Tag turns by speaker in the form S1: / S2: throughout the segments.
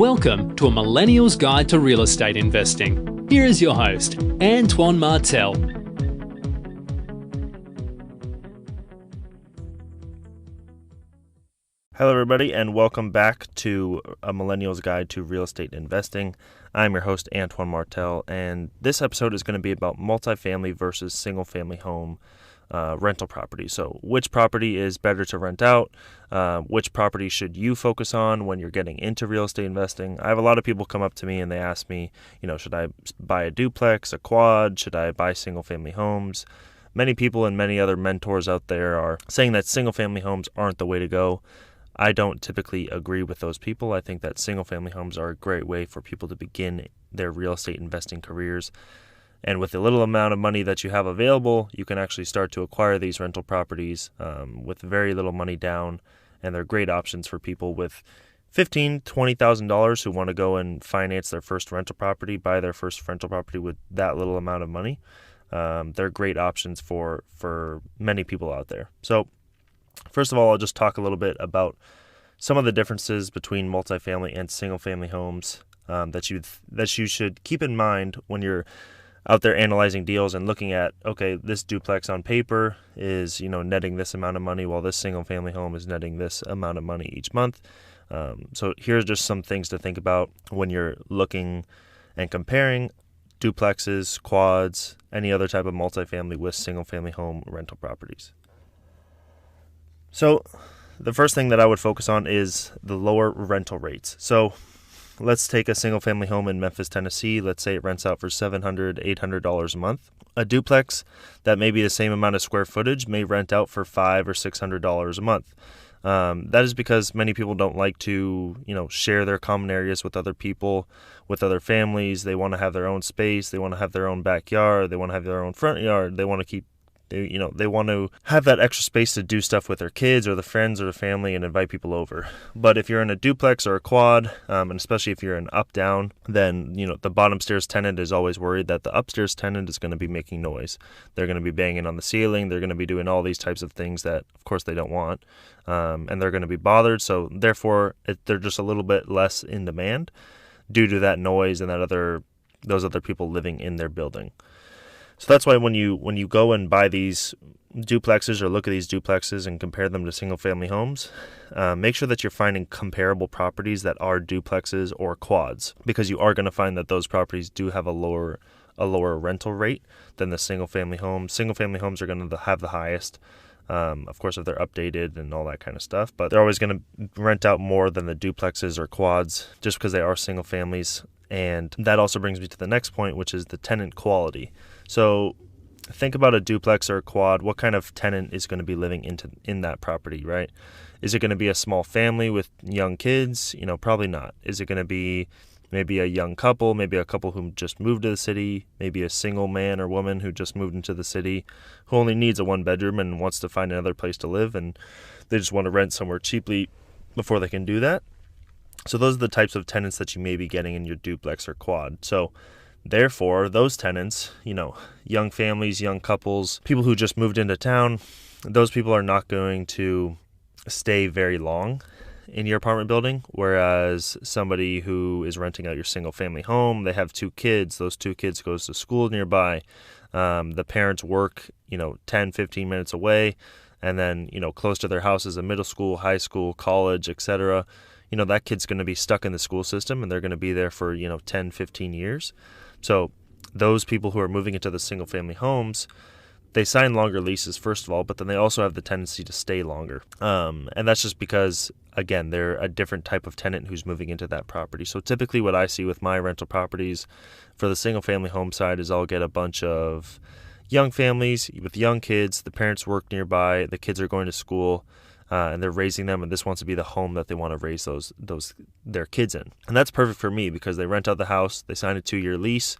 S1: Welcome to a Millennial's Guide to Real Estate Investing. Here is your host, Antoine Martel.
S2: Hello everybody, and welcome back to a Millennial's Guide to Real Estate Investing. I'm your host, Antoine Martel, and this episode is going to be about multifamily versus single-family home rental property. So which property is better to rent out? Which property should you focus on when you're getting into real estate investing? I have a lot of people come up to me and they ask me, should I buy a duplex, a quad? Should I buy single-family homes? Many people and many other mentors out there are saying that single-family homes aren't the way to go. I don't typically agree with those people. I think that single-family homes are a great way for people to begin their real estate investing careers. And with the little amount of money that you have available, you can actually start to acquire these rental properties with very little money down. And they're great options for people with $15,000, $20,000 who want to go and finance their first rental property, buy their first rental property with that little amount of money. They're great options for many people out there. So first of all, I'll just talk a little bit about some of the differences between multifamily and single-family homes that you should keep in mind when you're out there analyzing deals and looking at, okay, this duplex on paper is, netting this amount of money while this single-family home is netting this amount of money each month. So here's just some things to think about when you're looking and comparing duplexes, quads, any other type of multifamily with single-family home rental properties. So the first thing that I would focus on is the lower rental rates. So let's take a single-family home in Memphis, Tennessee. Let's say it rents out for $700, $800 a month. A duplex that may be the same amount of square footage may rent out for $500 or $600 a month. That is because many people don't like to, share their common areas with other people, with other families. They want to have their own space. They want to have their own backyard. They want to have their own front yard. They want to they want to have that extra space to do stuff with their kids or the friends or the family and invite people over. But if you're in a duplex or a quad, and especially if you're an up-down, then, the bottom stairs tenant is always worried that the upstairs tenant is going to be making noise. They're going to be banging on the ceiling. They're going to be doing all these types of things that, of course, they don't want. And they're going to be bothered. So therefore, they're just a little bit less in demand due to that noise and those other people living in their building. So that's why when you go and buy these duplexes or look at these duplexes and compare them to single-family homes, make sure that you're finding comparable properties that are duplexes or quads, because you are going to find that those properties do have a lower rental rate than the single-family homes. Single-family homes are going to have the highest, of course, if they're updated and all that kind of stuff, but they're always going to rent out more than the duplexes or quads just because they are single families. And that also brings me to the next point, which is the tenant quality. So think about a duplex or a quad. What kind of tenant is going to be living in that property, right? Is it going to be a small family with young kids? Probably not. Is it going to be maybe a young couple, maybe a couple who just moved to the city, maybe a single man or woman who just moved into the city, who only needs a one-bedroom and wants to find another place to live, and they just want to rent somewhere cheaply before they can do that? So those are the types of tenants that you may be getting in your duplex or quad. So therefore, those tenants, young families, young couples, people who just moved into town, those people are not going to stay very long in your apartment building, whereas somebody who is renting out your single-family home, they have 2 kids, those 2 kids goes to school nearby, the parents work, 10, 15 minutes away, and then, close to their house is a middle school, high school, college, etc. That kid's going to be stuck in the school system and they're going to be there for, 10, 15 years. So those people who are moving into the single family homes, they sign longer leases, first of all, but then they also have the tendency to stay longer. And that's just because, again, they're a different type of tenant who's moving into that property. So typically what I see with my rental properties for the single family home side is I'll get a bunch of young families with young kids. The parents work nearby. The kids are going to school. And they're raising them, and this wants to be the home that they want to raise their kids in. And that's perfect for me because they rent out the house, they sign a 2-year lease,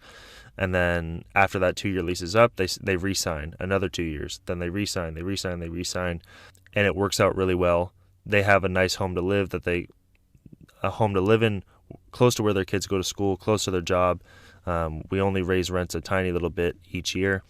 S2: and then after that 2-year lease is up, they re-sign another 2 years. Then they re-sign, and it works out really well. They have a nice home to live in, close to where their kids go to school, close to their job. We only raise rents a tiny little bit each year.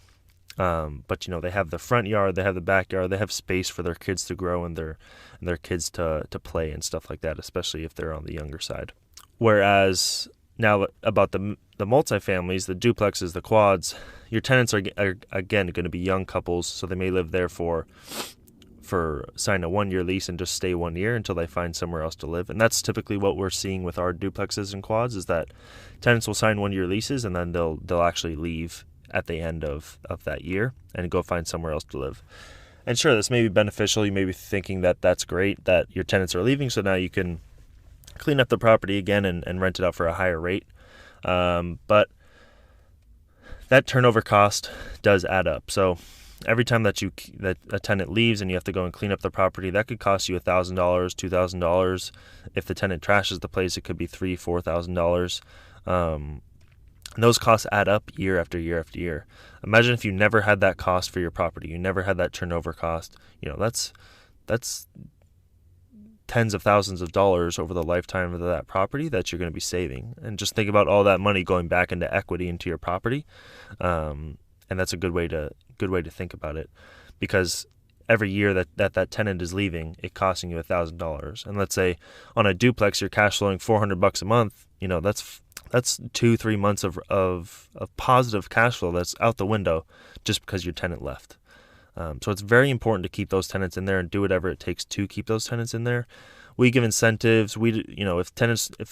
S2: But they have the front yard, they have the backyard, they have space for their kids to grow and their kids to play and stuff like that, especially if they're on the younger side. Whereas now about the multifamilies, the duplexes, the quads, your tenants are again going to be young couples, so they may live there for sign a 1-year lease and just stay 1 year until they find somewhere else to live. And that's typically what we're seeing with our duplexes and quads, is that tenants will sign 1-year leases and then they'll actually leave at the end of that year and go find somewhere else to live. And sure, this may be beneficial. You may be thinking that that's great that your tenants are leaving, so now you can clean up the property again and rent it out for a higher rate. But that turnover cost does add up. So every time that a tenant leaves and you have to go and clean up the property, that could cost you $1,000, $2,000. If the tenant trashes the place, it could be $3,000, $4,000. And those costs add up year after year after year. Imagine if you never had that cost for your property, you never had that turnover cost. That's tens of thousands of dollars over the lifetime of that property that you're going to be saving. And just think about all that money going back into equity into your property. And that's a good way to think about it, because every year that tenant is leaving, it costing you $1,000. And let's say on a duplex, you're cash flowing $400 a month. That's 2-3 months of positive cash flow that's out the window just because your tenant left. So it's very important to keep those tenants in there and do whatever it takes to keep those tenants in there. We give incentives. If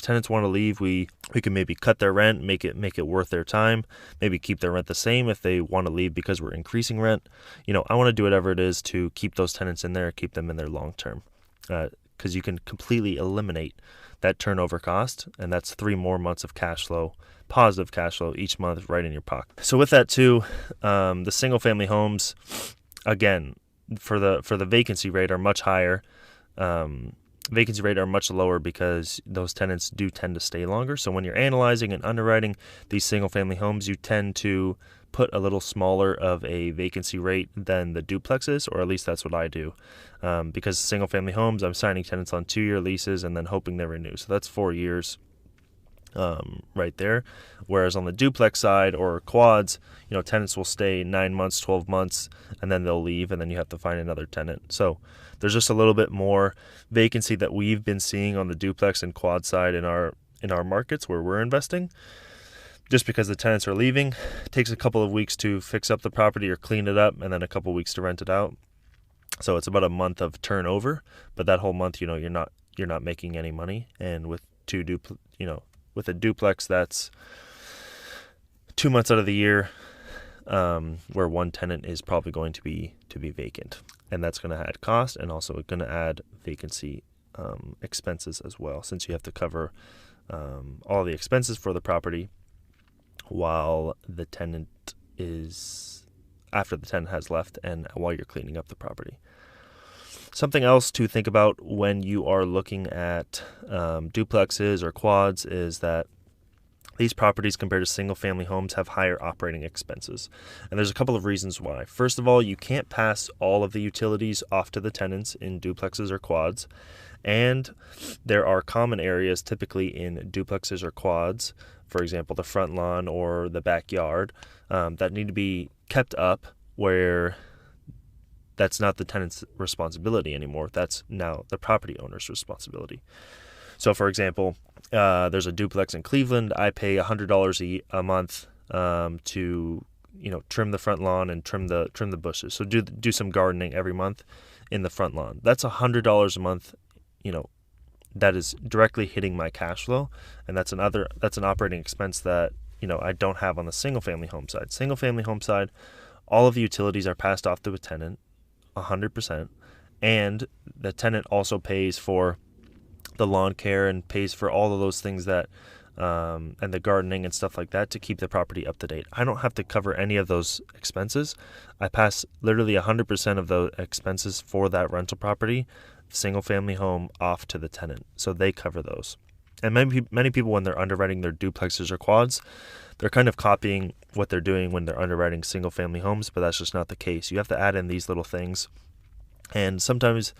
S2: tenants want to leave, we can maybe cut their rent, make it worth their time. Maybe keep their rent the same if they want to leave because we're increasing rent. I want to do whatever it is to keep those tenants in there, keep them in there long term, because you can completely eliminate that turnover cost, and that's 3 more months of cash flow, positive cash flow each month right in your pocket. So with that too, the single family homes, again, for the vacancy rate are much higher. Vacancy rate are much lower because those tenants do tend to stay longer. So when you're analyzing and underwriting these single family homes, you tend to put a little smaller of a vacancy rate than the duplexes, or at least that's what I do. Because single family homes, I'm signing tenants on 2-year leases and then hoping they renew. So that's 4 years right there. Whereas on the duplex side or quads, tenants will stay 9 months, 12 months, and then they'll leave, and then you have to find another tenant. So there's just a little bit more vacancy that we've been seeing on the duplex and quad side in our markets where we're investing. Just because the tenants are leaving, it takes a couple of weeks to fix up the property or clean it up, and then a couple of weeks to rent it out. So it's about a month of turnover, but that whole month, you're not making any money. And with with a duplex, that's 2 months out of the year, where one tenant is probably going to be vacant, and that's going to add cost and also going to add vacancy expenses as well, since you have to cover all the expenses for the property while the tenant after the tenant has left and while you're cleaning up the property. Something else to think about when you are looking at duplexes or quads is that these properties compared to single-family homes have higher operating expenses. And there's a couple of reasons why. First of all, you can't pass all of the utilities off to the tenants in duplexes or quads. And there are common areas typically in duplexes or quads, for example, the front lawn or the backyard, that need to be kept up, where that's not the tenant's responsibility anymore. That's now the property owner's responsibility. So, for example, there's a duplex in Cleveland. I pay $100 a month to trim the front lawn and trim the bushes. So do some gardening every month in the front lawn. That's $100 a month. That is directly hitting my cash flow, and that's an operating expense that I don't have on the single family home side. Single family home side, all of the utilities are passed off to a tenant, 100%, and the tenant also pays for the lawn care and pays for all of those things that and the gardening and stuff like that to keep the property up to date. I don't have to cover any of those expenses. I pass literally 100% of the expenses for that rental property, single family home, off to the tenant, so they cover those. And many people, when they're underwriting their duplexes or quads, they're kind of copying what they're doing when they're underwriting single family homes, but that's just not the case. You have to add in these little things. And sometimes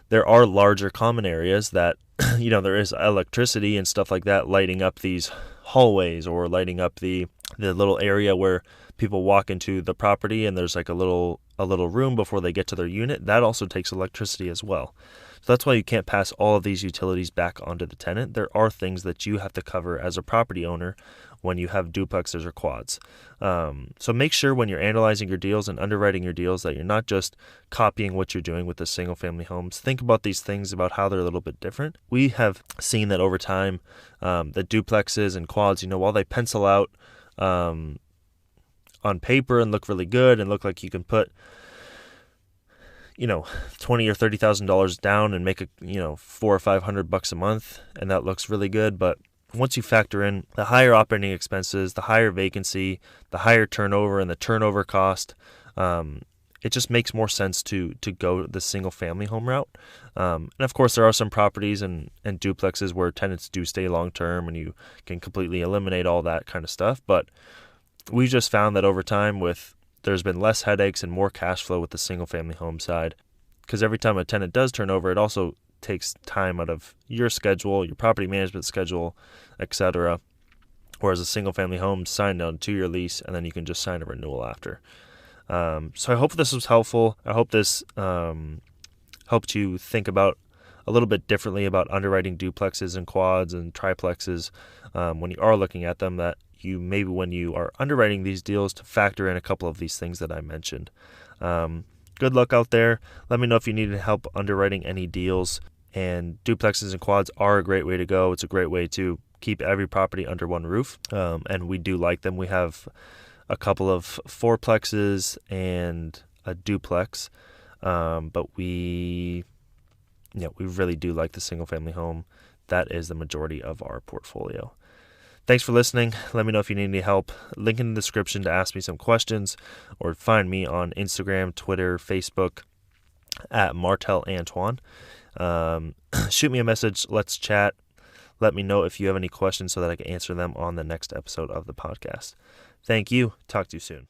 S2: there are larger common areas that there is electricity and stuff like that lighting up these hallways, or lighting up the little area where people walk into the property, and there's like a little room before they get to their unit. That also takes electricity as well. So that's why you can't pass all of these utilities back onto the tenant. There are things that you have to cover as a property owner when you have duplexes or quads. So make sure when you're analyzing your deals and underwriting your deals that you're not just copying what you're doing with the single family homes. Think about these things, about how they're a little bit different. We have seen that over time, the duplexes and quads, while they pencil out on paper and look really good and look like you can put $20,000 or $30,000 down and make $400 or $500 a month, and that looks really good. But once you factor in the higher operating expenses, the higher vacancy, the higher turnover, and the turnover cost, it just makes more sense to go the single family home route. And of course, there are some properties and duplexes where tenants do stay long term, and you can completely eliminate all that kind of stuff. But we just found that over time, there's been less headaches and more cash flow with the single family home side, because every time a tenant does turn over, it also takes time out of your schedule, your property management schedule, etc. Whereas a single family home signed on a 2-year lease, and then you can just sign a renewal after. So I hope this was helpful. I hope this helped you think about a little bit differently about underwriting duplexes and quads and triplexes when you are looking at them, that you maybe when you are underwriting these deals to factor in a couple of these things that I mentioned. Good luck out there. Let me know if you need help underwriting any deals. And duplexes and quads are a great way to go. It's a great way to keep every property under one roof. And we do like them. We have a couple of fourplexes and a duplex. But we really do like the single family home. That is the majority of our portfolio. Thanks for listening. Let me know if you need any help. Link in the description to ask me some questions, or find me on Instagram, Twitter, Facebook at Martel Antoine. Shoot me a message. Let's chat. Let me know if you have any questions so that I can answer them on the next episode of the podcast. Thank you. Talk to you soon.